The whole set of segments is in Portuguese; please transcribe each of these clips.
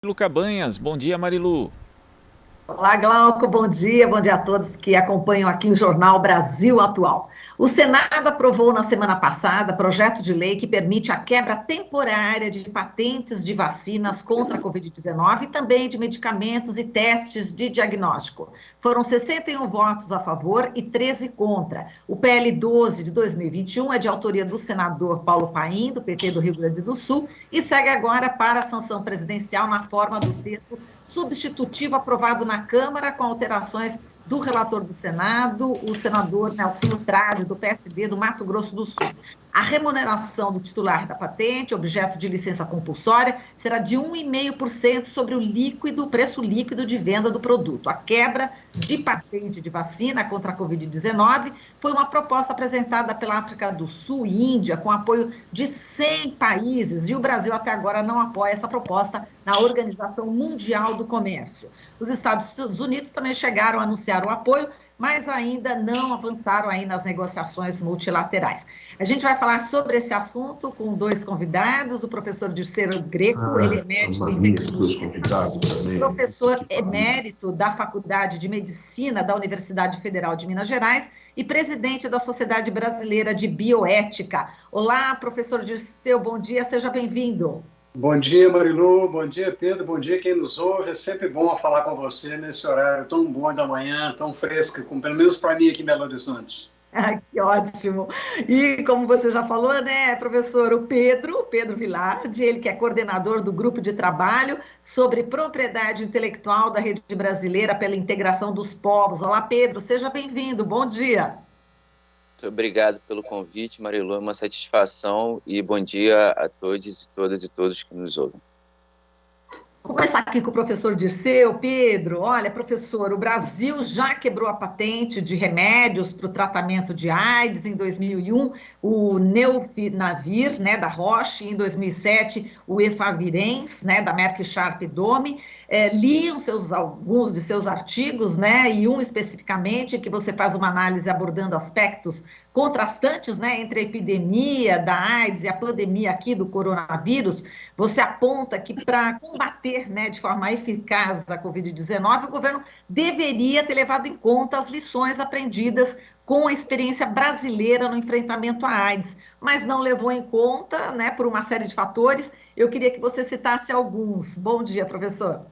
Marilu Cabanhas, bom dia, Marilu. Olá, Glauco, bom dia a todos que acompanham aqui o Jornal Brasil Atual. O Senado aprovou na semana passada projeto de lei que permite a quebra temporária de patentes de vacinas contra a Covid-19 e também de medicamentos e testes de diagnóstico. Foram 61 votos a favor e 13 contra. O PL 12 de 2021 é de autoria do senador Paulo Paim, do PT do Rio Grande do Sul, e segue agora para a sanção presidencial na forma do texto substitutivo aprovado na Câmara, com alterações do relator do Senado, o senador Nelsinho Trade, do PSD do Mato Grosso do Sul. A remuneração do titular da patente, objeto de licença compulsória, será de 1,5% sobre o líquido, preço líquido de venda do produto. A quebra de patente de vacina contra a Covid-19 foi uma proposta apresentada pela África do Sul e Índia, com apoio de 100 países, e o Brasil até agora não apoia essa proposta na Organização Mundial do Comércio. Os Estados Unidos também chegaram a anunciar o apoio, mas ainda não avançaram aí nas negociações multilaterais. A gente vai falar sobre esse assunto com dois convidados, o professor Dirceu Greco, ele é médico infectologista, professor emérito da Faculdade de Medicina da Universidade Federal de Minas Gerais e presidente da Sociedade Brasileira de Bioética. Olá, professor Dirceu, bom dia, seja bem-vindo. Bom dia, Marilu, bom dia, Pedro, bom dia quem nos ouve. É sempre bom falar com você nesse horário tão bom da manhã, tão fresco, como pelo menos para mim aqui em Belo Horizonte. Ah, que ótimo! E como você já falou, né, professor, o Pedro Vilardi, ele que é coordenador do grupo de trabalho sobre propriedade intelectual da Rede Brasileira pela Integração dos Povos. Olá, Pedro, seja bem-vindo, bom dia. Muito obrigado pelo convite, Marilu, é uma satisfação e bom dia a todos e todas e todos que nos ouvem. Vou começar aqui com o professor Dirceu. Pedro, olha, professor, o Brasil já quebrou a patente de remédios para o tratamento de AIDS em 2001, o Neufenavir, né, da Roche, e em 2007, o Efavirenz, né, da Merck Sharp Dome. Alguns de seus artigos, né, e um especificamente, que você faz uma análise abordando aspectos contrastantes, né, entre a epidemia da AIDS e a pandemia aqui do coronavírus. Você aponta que para combater, né, de forma eficaz a Covid-19, o governo deveria ter levado em conta as lições aprendidas com a experiência brasileira no enfrentamento à AIDS, mas não levou em conta, né, por uma série de fatores. Eu queria que você citasse alguns. Bom dia, professor.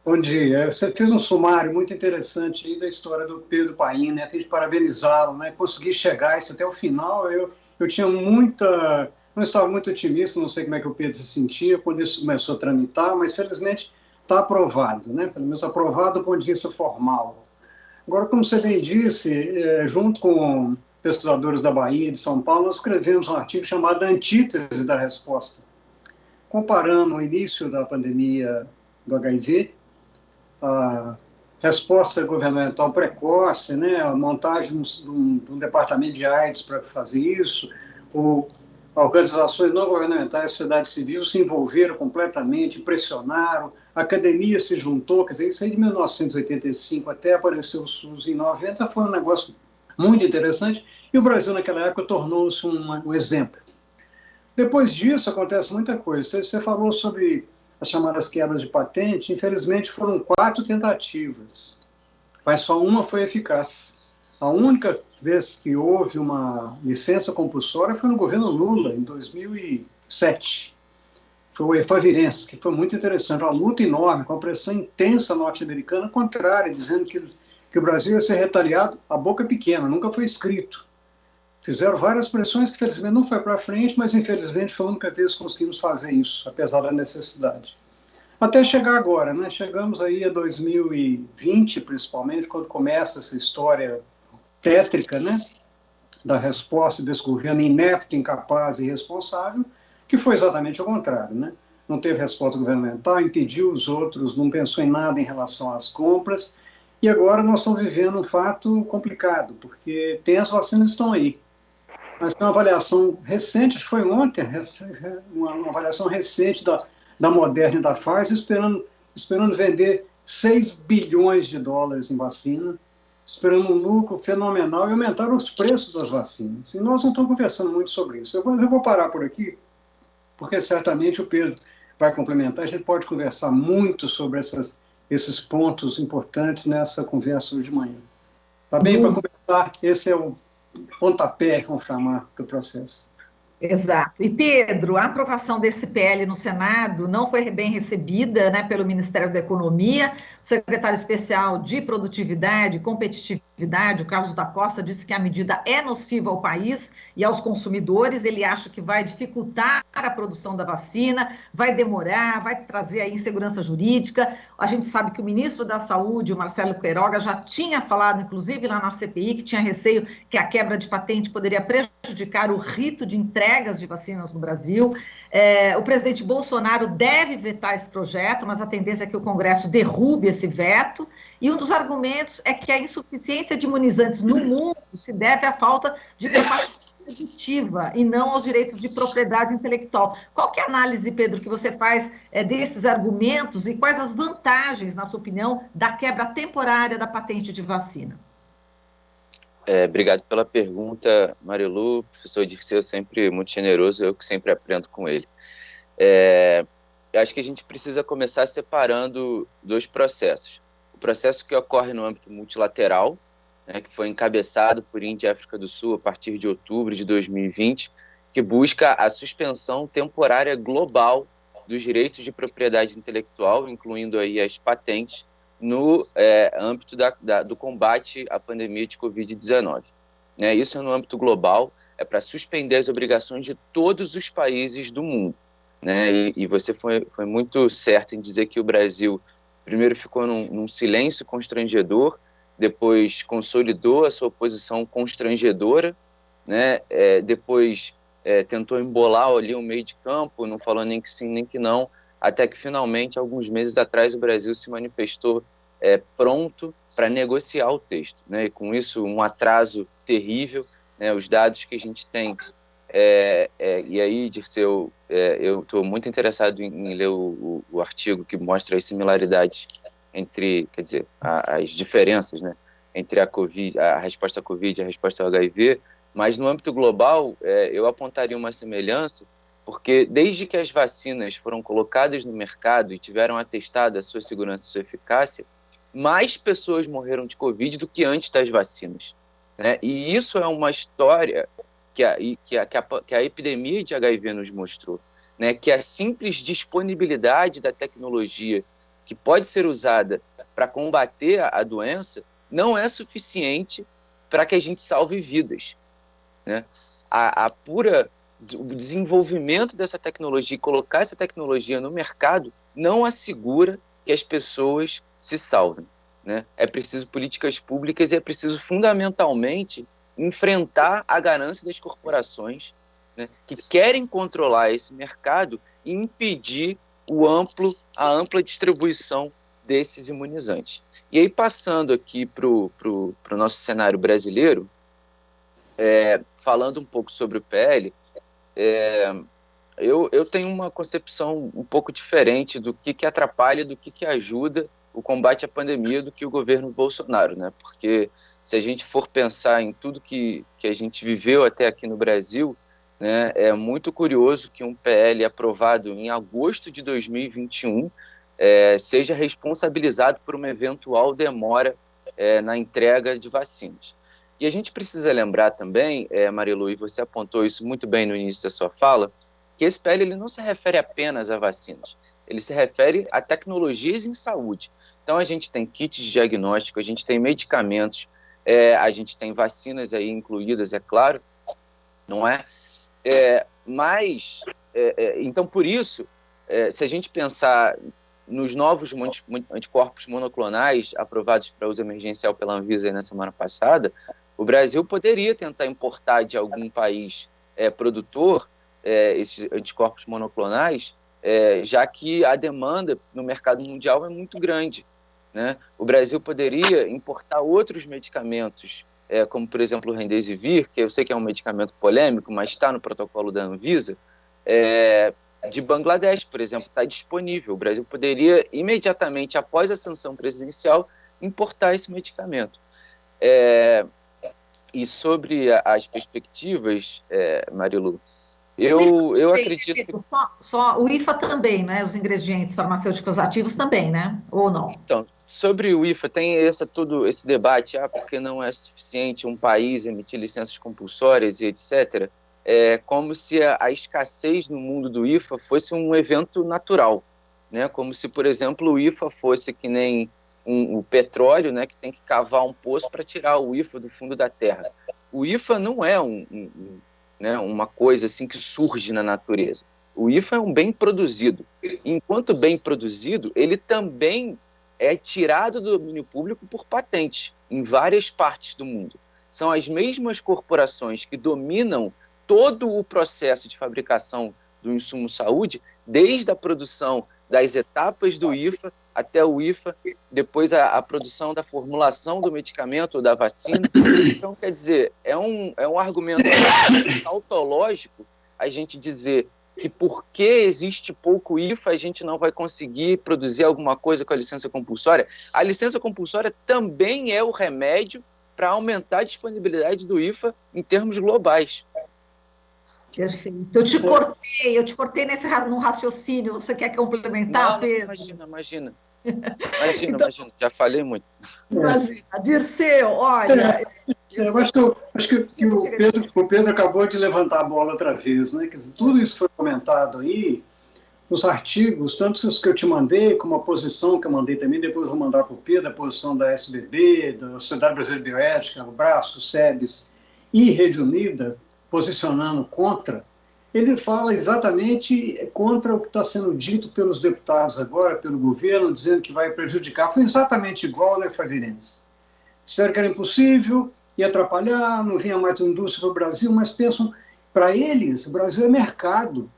Bom dia. Você fez um sumário muito interessante aí da história do Pedro Paim, né? Tem de parabenizá-lo, né? Conseguir chegar isso até o final. Eu tinha muita, não estava muito otimista, não sei como é que o Pedro se sentia quando isso começou a tramitar, mas felizmente está aprovado, né? Pelo menos aprovado do ponto de vista formal. Agora, como você bem disse, junto com pesquisadores da Bahia e de São Paulo, nós escrevemos um artigo chamado Antítese da Resposta, comparando o início da pandemia do HIV, a resposta governamental precoce, né, a montagem de um departamento de AIDS para fazer isso, organizações não governamentais, sociedade civil se envolveram completamente, pressionaram, a academia se juntou, quer dizer, isso aí de 1985 até apareceu o SUS em 90, foi um negócio muito interessante, e o Brasil naquela época tornou-se um exemplo. Depois disso acontece muita coisa. Você falou sobre as chamadas quebras de patente, infelizmente foram 4 tentativas, mas só uma foi eficaz. A única vez que houve uma licença compulsória foi no governo Lula, em 2007. Foi o Efavirenz, que foi muito interessante, uma luta enorme, com a pressão intensa norte-americana contrária, dizendo que o Brasil ia ser retaliado a boca pequena, nunca foi escrito. Fizeram várias pressões que, felizmente, não foi para frente, mas, infelizmente, foi a única vez que conseguimos fazer isso, apesar da necessidade. Até chegar agora, né? Chegamos aí a 2020, principalmente, quando começa essa história tétrica, né? Da resposta desse governo inepto, incapaz e irresponsável, que foi exatamente o contrário, né? Não teve resposta governamental, impediu os outros, não pensou em nada em relação às compras, e agora nós estamos vivendo um fato complicado, porque tem as vacinas que estão aí, mas tem uma avaliação recente, acho que foi ontem, uma avaliação recente da Moderna e da Pfizer, esperando vender 6 bilhões de dólares em vacina, esperando um lucro fenomenal e aumentar os preços das vacinas. E nós não estamos conversando muito sobre isso. Eu vou parar por aqui, porque certamente o Pedro vai complementar. A gente pode conversar muito sobre esses pontos importantes nessa conversa hoje de manhã. Tá bem? Para conversar, esse é o pontapé, vamos chamar, do processo. Exato. E, Pedro, a aprovação desse PL no Senado não foi bem recebida, né, pelo Ministério da Economia. O secretário especial de Produtividade e Competitividade, o Carlos da Costa, disse que a medida é nociva ao país e aos consumidores. Ele acha que vai dificultar a produção da vacina, vai demorar, vai trazer aí insegurança jurídica. A gente sabe que o ministro da Saúde, o Marcelo Queiroga, já tinha falado, inclusive lá na CPI, que tinha receio que a quebra de patente poderia prejudicar o rito de entrega de vacinas no Brasil. O presidente Bolsonaro deve vetar esse projeto, mas a tendência é que o Congresso derrube esse veto. E um dos argumentos é que a insuficiência de imunizantes no mundo se deve à falta de capacidade produtiva e não aos direitos de propriedade intelectual. Qual que é a análise, Pedro, que você faz desses argumentos e quais as vantagens, na sua opinião, da quebra temporária da patente de vacina? Obrigado pela pergunta, Marilu. O professor Dirceu sempre muito generoso, eu que sempre aprendo com ele. Acho que a gente precisa começar separando dois processos. O processo que ocorre no âmbito multilateral, né, que foi encabeçado por Índia e África do Sul a partir de outubro de 2020, que busca a suspensão temporária global dos direitos de propriedade intelectual, incluindo aí as patentes, no âmbito do combate à pandemia de Covid-19. Né? Isso é no âmbito global, é para suspender as obrigações de todos os países do mundo. Né? E você foi muito certo em dizer que o Brasil primeiro ficou num silêncio constrangedor, depois consolidou a sua posição constrangedora, né? Depois tentou embolar ali um meio de campo, não falou nem que sim nem que não, até que finalmente, alguns meses atrás, o Brasil se manifestou pronto para negociar o texto, né? E com isso, um atraso terrível, né? Os dados que a gente tem, e aí, Dirceu, eu estou muito interessado em ler o artigo que mostra as similaridades entre, quer dizer, as diferenças, né? Entre a resposta à Covid e a resposta ao HIV, mas no âmbito global, eu apontaria uma semelhança, porque desde que as vacinas foram colocadas no mercado e tiveram atestado a sua segurança e sua eficácia, mais pessoas morreram de Covid do que antes das vacinas. Né? E isso é uma história que a epidemia de HIV nos mostrou, né? Que a simples disponibilidade da tecnologia que pode ser usada para combater a doença não é suficiente para que a gente salve vidas. Né? O desenvolvimento dessa tecnologia e colocar essa tecnologia no mercado não assegura que as pessoas se salvem. Né? É preciso políticas públicas e é preciso, fundamentalmente, enfrentar a ganância das corporações, né, que querem controlar esse mercado e impedir a ampla distribuição desses imunizantes. E aí, passando aqui para o nosso cenário brasileiro, falando um pouco sobre o PL, eu tenho uma concepção um pouco diferente do que atrapalha e do que ajuda o combate à pandemia do que o governo Bolsonaro, né? Porque se a gente for pensar em tudo que a gente viveu até aqui no Brasil, né, é muito curioso que um PL aprovado em agosto de 2021 seja responsabilizado por uma eventual demora na entrega de vacinas. E a gente precisa lembrar também, Marilu, e você apontou isso muito bem no início da sua fala, que esse PL ele não se refere apenas a vacinas, ele se refere a tecnologias em saúde. Então, a gente tem kits de diagnóstico, a gente tem medicamentos, a gente tem vacinas aí incluídas, é claro, não é? Então, por isso, se a gente pensar nos novos anticorpos monoclonais aprovados para uso emergencial pela Anvisa na semana passada, o Brasil poderia tentar importar de algum país produtor esses anticorpos monoclonais, já que a demanda no mercado mundial é muito grande. Né? O Brasil poderia importar outros medicamentos, como, por exemplo, o Remdesivir, que eu sei que é um medicamento polêmico, mas está no protocolo da Anvisa, de Bangladesh, por exemplo, está disponível. O Brasil poderia, imediatamente após a sanção presidencial, importar esse medicamento. E sobre as perspectivas, Marilu, Eu acredito... O IFA também, né? Os ingredientes farmacêuticos ativos também, né? Ou não? Então, sobre o IFA, tem todo esse debate, porque não é suficiente um país emitir licenças compulsórias e etc. É como se a escassez no mundo do IFA fosse um evento natural, né? Como se, por exemplo, o IFA fosse que nem o petróleo, né? Que tem que cavar um poço para tirar o IFA do fundo da terra. O IFA não é né, uma coisa assim que surge na natureza. O IFA é um bem produzido. Enquanto bem produzido, ele também é tirado do domínio público por patente em várias partes do mundo. São as mesmas corporações que dominam todo o processo de fabricação do insumo saúde, desde a produção das etapas do IFA até o IFA, depois a produção da formulação do medicamento ou da vacina. Então, quer dizer, é um argumento tautológico a gente dizer que porque existe pouco IFA, a gente não vai conseguir produzir alguma coisa com a licença compulsória. A licença compulsória também é o remédio para aumentar a disponibilidade do IFA em termos globais. Perfeito. Eu te cortei no raciocínio. Você quer complementar, não, Pedro? Imagina. Então, Já falei muito. Imagina. Dirceu, olha... Eu acho que o Pedro acabou de levantar a bola outra vez, né? Quer dizer, tudo isso foi comentado aí, os artigos, tanto os que eu te mandei, como a posição que eu mandei também, depois vou mandar para o Pedro, a posição da SBB, da Sociedade Brasileira de Bioética, o Braço, o SEBS e Rede Unida, posicionando contra. Ele fala exatamente contra o que está sendo dito pelos deputados agora, pelo governo, dizendo que vai prejudicar. Foi exatamente igual, né, Favirense? Disseram que era impossível, ia atrapalhar, não vinha mais indústria para o Brasil, mas pensam, para eles, o Brasil é mercado,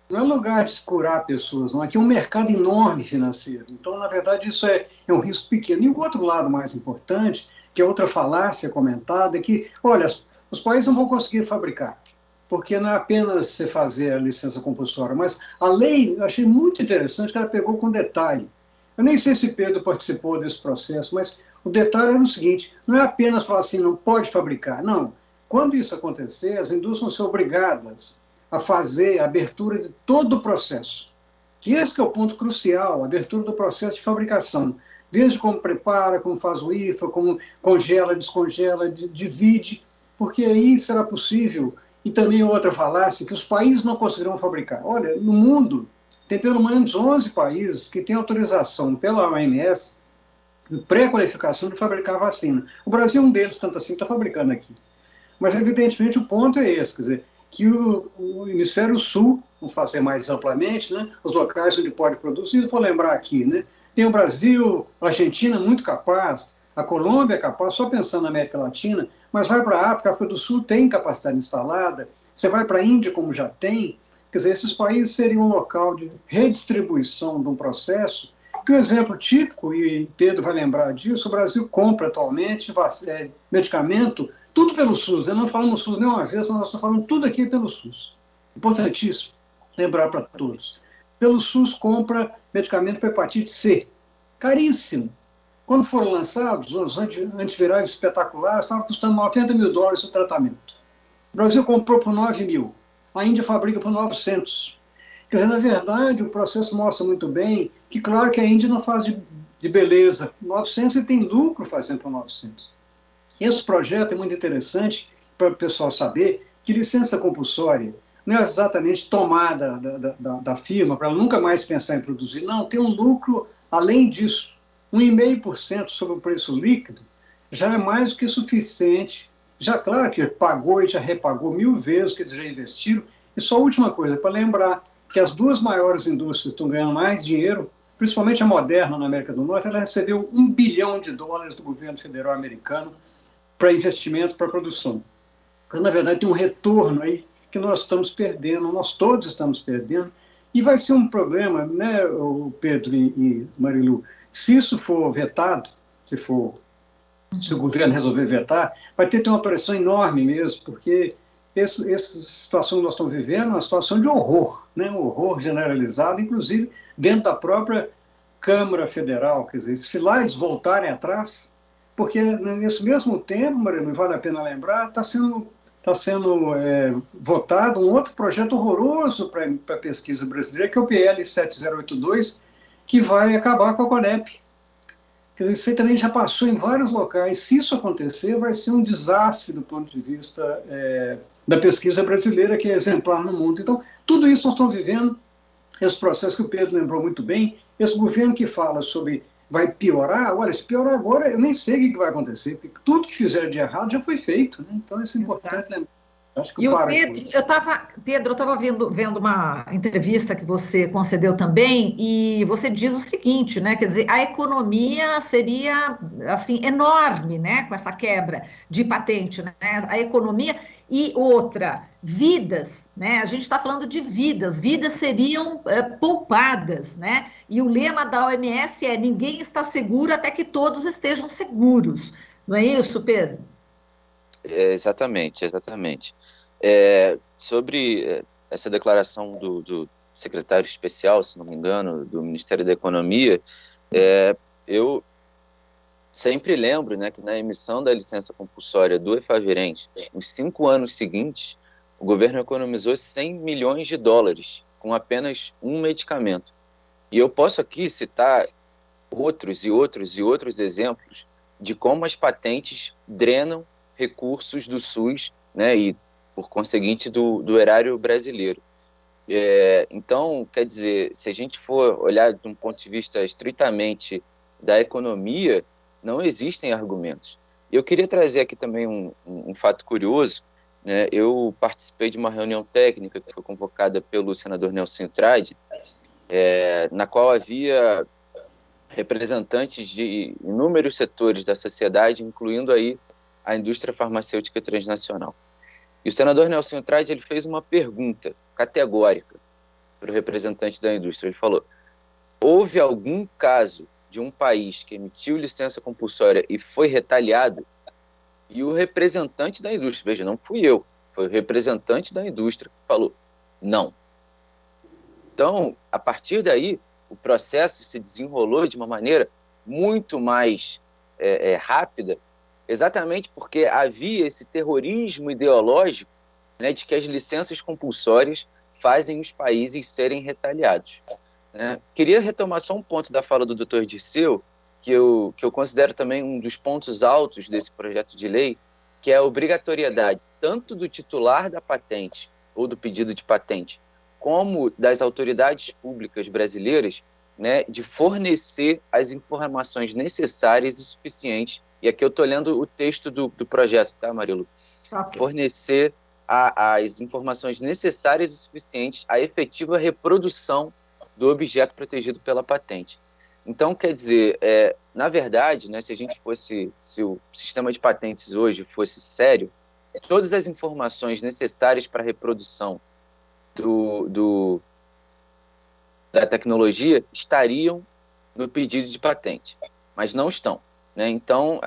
não é lugar de curar pessoas, não. Aqui é um mercado enorme financeiro. Então, na verdade, isso é um risco pequeno. E o outro lado mais importante, que é outra falácia comentada, é que, olha, os países não vão conseguir fabricar, porque não é apenas você fazer a licença compulsória, mas a lei, eu achei muito interessante que ela pegou com detalhe. Eu nem sei se Pedro participou desse processo, mas o detalhe era o seguinte, não é apenas falar assim, não pode fabricar, não. Quando isso acontecer, as indústrias vão ser obrigadas a fazer a abertura de todo o processo. Que esse que é o ponto crucial, a abertura do processo de fabricação. Desde como prepara, como faz o IFA, como congela, descongela, divide, porque aí será possível. E também outra falácia, que os países não conseguirão fabricar. Olha, no mundo, tem pelo menos 11 países que têm autorização pela OMS, pré-qualificação de fabricar vacina. O Brasil é um deles, tanto assim, está fabricando aqui. Mas, evidentemente, o ponto é esse, quer dizer, que o hemisfério sul, vamos fazer mais amplamente, né, os locais onde pode produzir, vou lembrar aqui, né, tem o Brasil, a Argentina muito capaz, a Colômbia é capaz, só pensando na América Latina, mas vai para a África do Sul tem capacidade instalada, você vai para a Índia como já tem, quer dizer, esses países seriam um local de redistribuição de um processo, que um exemplo típico, e Pedro vai lembrar disso, o Brasil compra atualmente medicamento, tudo pelo SUS. Eu não falamos SUS nenhuma vez, mas nós estamos falando tudo aqui pelo SUS. Importantíssimo lembrar para todos. Pelo SUS compra medicamento para hepatite C. Caríssimo. Quando foram lançados, os antivirais espetaculares estavam custando $90 mil o tratamento. O Brasil comprou por 9 mil. A Índia fabrica por 900. Quer dizer, na verdade, o processo mostra muito bem que, claro, que a Índia não faz de beleza 900 e tem lucro fazendo por 900. Esse projeto é muito interessante para o pessoal saber que licença compulsória não é exatamente tomada da firma para ela nunca mais pensar em produzir. Não, tem um lucro além disso. 1,5% sobre o preço líquido já é mais do que suficiente. Já, claro que pagou e já repagou 1000 vezes que eles já investiram. E só a última coisa, para lembrar que as duas maiores indústrias estão ganhando mais dinheiro, principalmente a Moderna na América do Norte, ela recebeu $1 bilhão do governo federal americano para investimento, para produção. Mas, na verdade, tem um retorno aí que nós estamos perdendo, nós todos estamos perdendo, e vai ser um problema, né, Pedro e Marilu, se isso for vetado, se o governo resolver vetar, vai ter uma pressão enorme mesmo, porque essa situação que nós estamos vivendo é uma situação de horror, né, um horror generalizado, inclusive dentro da própria Câmara Federal, quer dizer, se lá eles voltarem atrás, porque nesse mesmo tempo, Marilu, vale a pena lembrar, está está sendo votado um outro projeto horroroso para a pesquisa brasileira, que é o PL 7082, que vai acabar com a Conep. Quer dizer, isso aí também já passou em vários locais. Se isso acontecer, vai ser um desastre do ponto de vista da pesquisa brasileira, que é exemplar no mundo. Então, tudo isso nós estamos vivendo, esse processo que o Pedro lembrou muito bem, esse governo que fala sobre vai piorar, olha, se piorar agora, eu nem sei o que vai acontecer, porque tudo que fizeram de errado já foi feito, né? Então, isso é importante lembrar. Acho que E o Pedro, eu estava vendo uma entrevista que você concedeu também, e você diz o seguinte, né? Quer dizer, a economia seria assim enorme, né? Com essa quebra de patente, né? A economia e outra, vidas, né? A gente está falando de vidas, vidas seriam poupadas, né? E o lema da OMS é: ninguém está seguro até que todos estejam seguros. Não é isso, Pedro? Exatamente, exatamente. Sobre essa declaração do secretário especial, se não me engano, do Ministério da Economia, eu sempre lembro, né, que na emissão da licença compulsória do Efavirenz, nos 5 anos seguintes, o governo economizou 100 milhões de dólares com apenas um medicamento. E eu posso aqui citar outros e outros e outros exemplos de como as patentes drenam recursos do SUS, né, e, por conseguinte, do erário brasileiro. Então, quer dizer, se a gente for olhar de um ponto de vista estritamente da economia, não existem argumentos. Eu queria trazer aqui também um fato curioso, né? Eu participei de uma reunião técnica que foi convocada pelo senador Nelson Trade, na qual havia representantes de inúmeros setores da sociedade, incluindo aí a indústria farmacêutica transnacional. E o senador Nelson Trade, ele fez uma pergunta categórica para o representante da indústria. Ele falou: houve algum caso de um país que emitiu licença compulsória e foi retaliado? E o representante da indústria, veja, não fui eu, foi o representante da indústria que falou: não. Então, a partir daí, o processo se desenrolou de uma maneira muito mais rápida, exatamente porque havia esse terrorismo ideológico, né, de que as licenças compulsórias fazem os países serem retaliados. Né? Queria retomar só um ponto da fala do Dr. Dirceu, que eu considero também um dos pontos altos desse projeto de lei, que é a obrigatoriedade tanto do titular da patente ou do pedido de patente, como das autoridades públicas brasileiras, né, de fornecer as informações necessárias e suficientes. E aqui eu estou lendo o texto do projeto, tá, Marilu? Okay. Fornecer as informações necessárias e suficientes à efetiva reprodução do objeto protegido pela patente. Então, quer dizer, na verdade, né, se o sistema de patentes hoje fosse sério, todas as informações necessárias para a reprodução da tecnologia estariam no pedido de patente, mas não estão. Né? Então,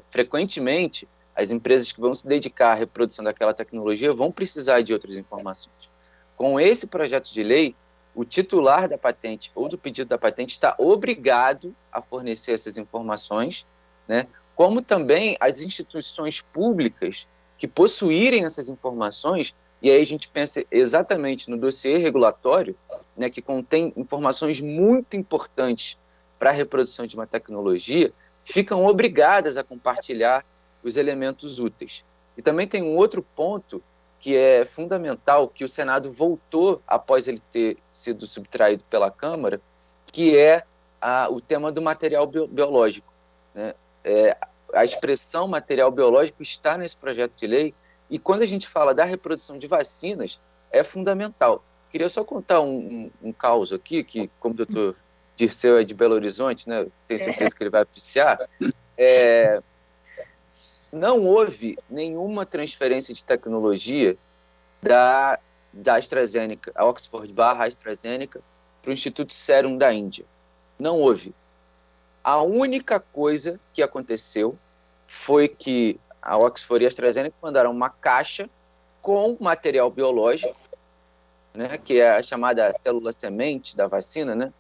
frequentemente, as empresas que vão se dedicar à reprodução daquela tecnologia vão precisar de outras informações. Com esse projeto de lei, o titular da patente ou do pedido da patente está obrigado a fornecer essas informações, né? Como também as instituições públicas que possuírem essas informações, e aí a gente pensa exatamente no dossiê regulatório, né, que contém informações muito importantes para a reprodução de uma tecnologia, ficam obrigadas a compartilhar os elementos úteis. E também tem um outro ponto que é fundamental, que o Senado voltou após ele ter sido subtraído pela Câmara, que é o tema do material biológico. Né? A expressão material biológico está nesse projeto de lei, e quando a gente fala da reprodução de vacinas, é fundamental. Queria só contar um caso aqui, que como o doutor Dirceu é de Belo Horizonte, né, tenho certeza que ele vai apreciar, não houve nenhuma transferência de tecnologia da AstraZeneca, a Oxford/AstraZeneca, para o Instituto Serum da Índia. Não houve. A única coisa que aconteceu foi que a Oxford e a AstraZeneca mandaram uma caixa com material biológico, né, que é a chamada célula semente da vacina, né,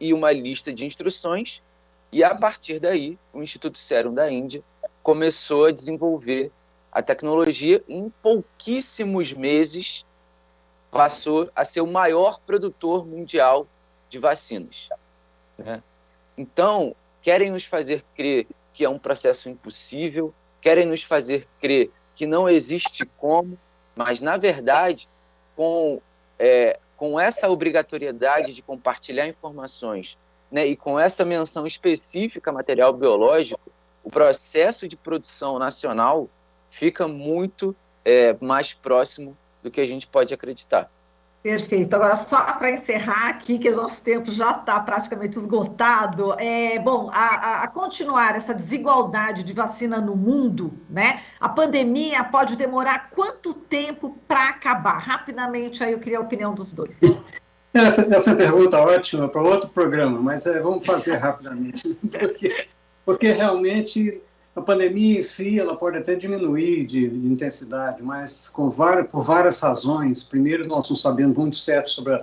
e uma lista de instruções, e a partir daí o Instituto Serum da Índia começou a desenvolver a tecnologia, em pouquíssimos meses, passou a ser o maior produtor mundial de vacinas, né? Então, querem nos fazer crer que é um processo impossível, querem nos fazer crer que não existe como, mas, na verdade, com essa obrigatoriedade de compartilhar informações, né, e com essa menção específica a material biológico, o processo de produção nacional fica muito mais próximo do que a gente pode acreditar. Perfeito. Agora, só para encerrar aqui, que o nosso tempo já está praticamente esgotado, a continuar essa desigualdade de vacina no mundo, né? A pandemia pode demorar quanto tempo para acabar? Rapidamente, aí eu queria a opinião dos dois. Essa é uma pergunta ótima para outro programa, mas vamos fazer rapidamente, porque realmente a pandemia em si ela pode até diminuir de intensidade, mas por várias razões. Primeiro, nós não sabemos muito certo sobre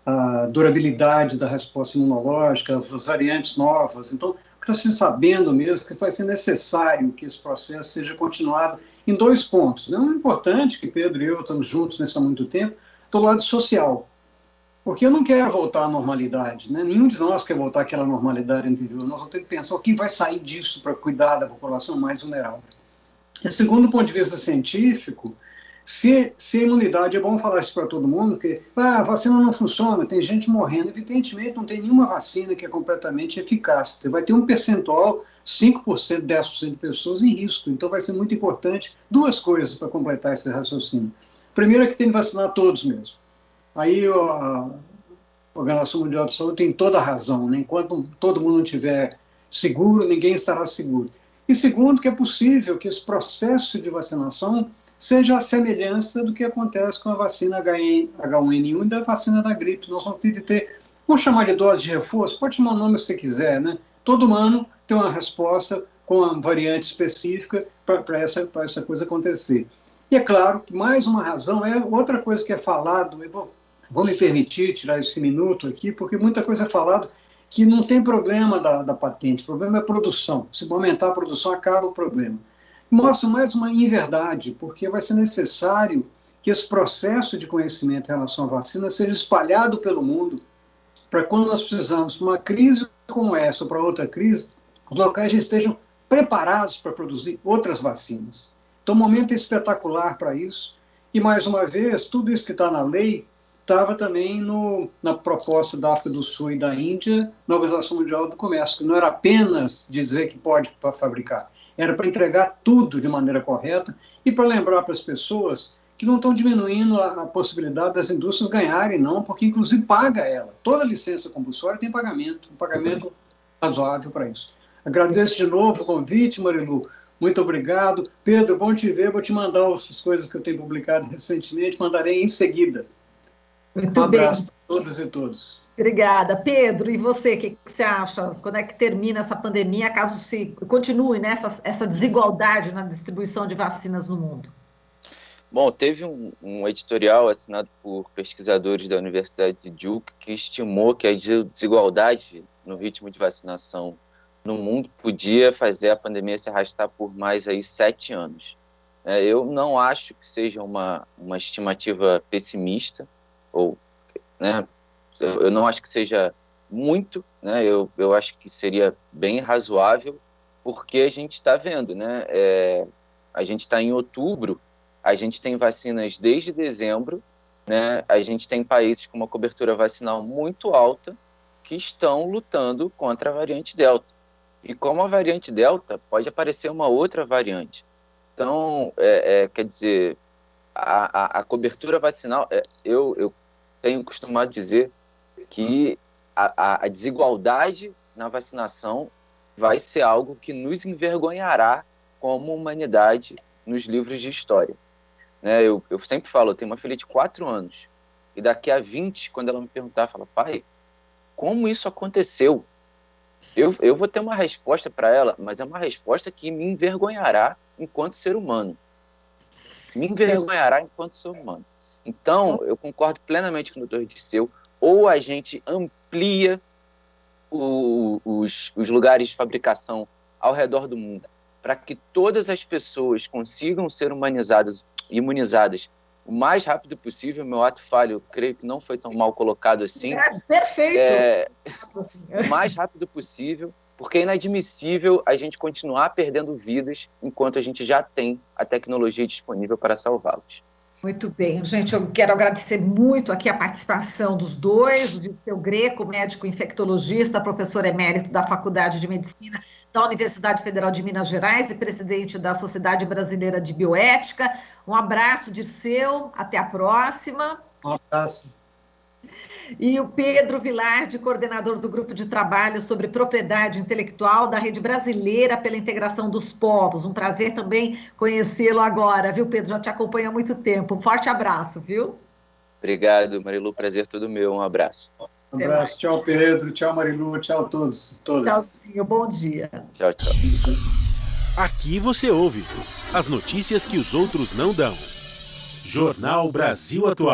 a durabilidade da resposta imunológica, as variantes novas. Então, o que está se sabendo mesmo é que vai ser necessário que esse processo seja continuado em 2 pontos. É importante que Pedro e eu estamos juntos nesse há muito tempo, do lado social. Porque eu não quero voltar à normalidade, né? Nenhum de nós quer voltar àquela normalidade anterior. Nós vamos ter que pensar o que vai sair disso para cuidar da população mais vulnerável. E segundo ponto de vista científico, se a imunidade, é bom falar isso para todo mundo, porque a vacina não funciona, tem gente morrendo. Evidentemente, não tem nenhuma vacina que é completamente eficaz. Você vai ter um percentual, 5%, 10% de pessoas em risco. Então, vai ser muito importante 2 coisas para completar esse raciocínio. Primeiro é que tem que vacinar todos mesmo. Aí a Organização Mundial de Saúde tem toda a razão, né? Enquanto todo mundo não estiver seguro, ninguém estará seguro. E segundo, que é possível que esse processo de vacinação seja a semelhança do que acontece com a vacina H1N1 e da vacina da gripe. Nós vamos ter que ter, vamos chamar de dose de reforço, pode chamar o nome que você quiser, né? Todo ano tem uma resposta com uma variante específica para essa coisa acontecer. E é claro que mais uma razão é outra coisa que é falado, vou me permitir tirar esse minuto aqui, porque muita coisa é falado que não tem problema da patente, o problema é a produção. Se aumentar a produção, acaba o problema. Mostra mais uma inverdade, porque vai ser necessário que esse processo de conhecimento em relação à vacina seja espalhado pelo mundo, para quando nós precisamos de uma crise como essa ou para outra crise, os locais já estejam preparados para produzir outras vacinas. Então, o momento é espetacular para isso. E, mais uma vez, tudo isso que está na lei estava também na proposta da África do Sul e da Índia, na Organização Mundial do Comércio, que não era apenas dizer que pode fabricar, era para entregar tudo de maneira correta e para lembrar para as pessoas que não estão diminuindo a possibilidade das indústrias ganharem, não, porque inclusive paga ela. Toda licença compulsória tem pagamento, um pagamento razoável para isso. Agradeço de novo o convite, Marilu. Muito obrigado. Pedro, bom te ver. Vou te mandar as coisas que eu tenho publicado recentemente, mandarei em seguida. Muito Um abraço bem. para todas e todos. Obrigada. Pedro, e você, o que você acha? Quando é que termina essa pandemia, caso se continue essa desigualdade na distribuição de vacinas no mundo? Bom, teve um editorial assinado por pesquisadores da Universidade de Duke que estimou que a desigualdade no ritmo de vacinação no mundo podia fazer a pandemia se arrastar por mais aí 7 anos. Eu não acho que seja uma estimativa pessimista, ou, né, eu não acho que seja muito, né, eu acho que seria bem razoável, porque a gente está vendo, né, a gente está em outubro, a gente tem vacinas desde dezembro, né, a gente tem países com uma cobertura vacinal muito alta que estão lutando contra a variante Delta. E como a variante Delta, pode aparecer uma outra variante. Então, quer dizer, a cobertura vacinal, eu tenho costumado dizer que a desigualdade na vacinação vai ser algo que nos envergonhará como humanidade nos livros de história. Né? Eu sempre falo, eu tenho uma filha de 4 anos, e daqui a 20, quando ela me perguntar, fala, pai, como isso aconteceu? Eu vou ter uma resposta para ela, mas é uma resposta que me envergonhará enquanto ser humano. Me envergonhará enquanto ser humano. Então, eu concordo plenamente com o doutor Disseu, ou a gente amplia os lugares de fabricação ao redor do mundo para que todas as pessoas consigam ser imunizadas o mais rápido possível. Meu ato falho, eu creio que não foi tão mal colocado assim. Perfeito! O mais rápido possível, porque é inadmissível a gente continuar perdendo vidas enquanto a gente já tem a tecnologia disponível para salvá-los. Muito bem, gente, eu quero agradecer muito aqui a participação dos dois, o Dirceu Greco, médico infectologista, professor emérito da Faculdade de Medicina da Universidade Federal de Minas Gerais e presidente da Sociedade Brasileira de Bioética. Um abraço, Dirceu, até a próxima. Um abraço. E o Pedro Vilardi, coordenador do Grupo de Trabalho sobre Propriedade Intelectual da Rede Brasileira pela Integração dos Povos. Um prazer também conhecê-lo agora, viu, Pedro? Já te acompanho há muito tempo. Um forte abraço, viu? Obrigado, Marilu. Prazer todo meu. Um abraço. Um abraço. Tchau, Pedro. Tchau, Marilu. Tchau a todos. Tchauzinho. Bom dia. Tchau, tchau. Aqui você ouve as notícias que os outros não dão. Jornal Brasil Atual.